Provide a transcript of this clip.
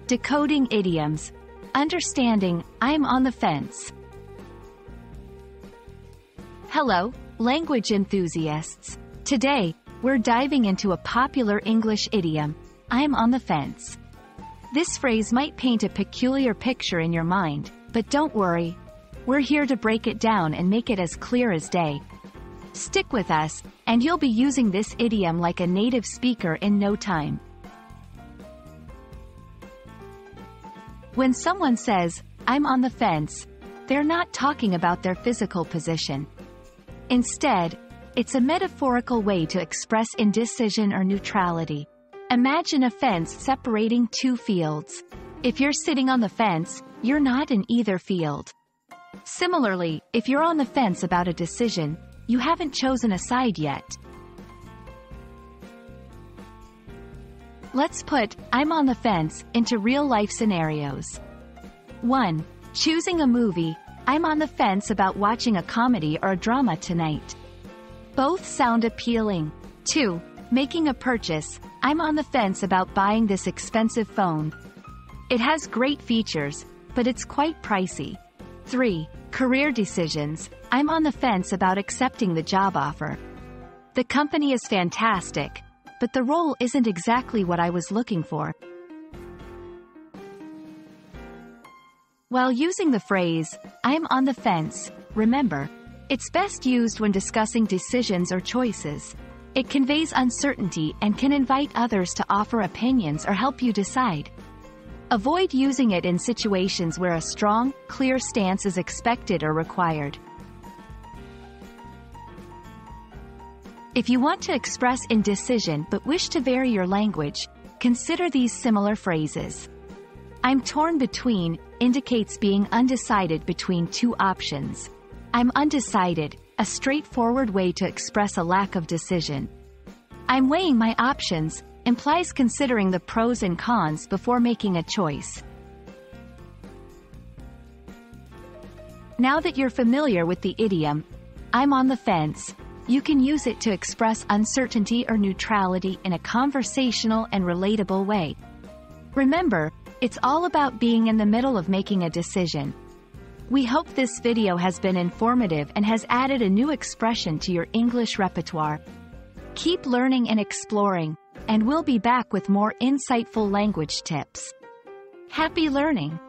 Decoding Idioms. Understanding, I'm on the fence. Hello, language enthusiasts. Today, we're diving into a popular English idiom, I'm on the fence. This phrase might paint a peculiar picture in your mind, but don't worry. We're here to break it down and make it as clear as day. Stick with us, and you'll be using this idiom like a native speaker in no time. When someone says, I'm on the fence, they're not talking about their physical position. Instead, it's a metaphorical way to express indecision or neutrality. Imagine a fence separating two fields. If you're sitting on the fence, you're not in either field. Similarly, if you're on the fence about a decision, you haven't chosen a side yet. Let's put I'm on the fence into real-life scenarios. 1. Choosing a movie. I'm on the fence about watching a comedy or a drama tonight. Both sound appealing. 2. Making a purchase. I'm on the fence about buying this expensive phone. It has great features, but it's quite pricey. 3. Career decisions. I'm on the fence about accepting the job offer. The company is fantastic, but the role isn't exactly what I was looking for. While using the phrase, I'm on the fence, remember, it's best used when discussing decisions or choices. It conveys uncertainty and can invite others to offer opinions or help you decide. Avoid using it in situations where a strong, clear stance is expected or required. If you want to express indecision but wish to vary your language, consider these similar phrases. I'm torn between indicates being undecided between two options. I'm undecided, a straightforward way to express a lack of decision. I'm weighing my options implies considering the pros and cons before making a choice. Now that you're familiar with the idiom, I'm on the fence, you can use it to express uncertainty or neutrality in a conversational and relatable way. Remember, it's all about being in the middle of making a decision. We hope this video has been informative and has added a new expression to your English repertoire. Keep learning and exploring, and we'll be back with more insightful language tips. Happy learning!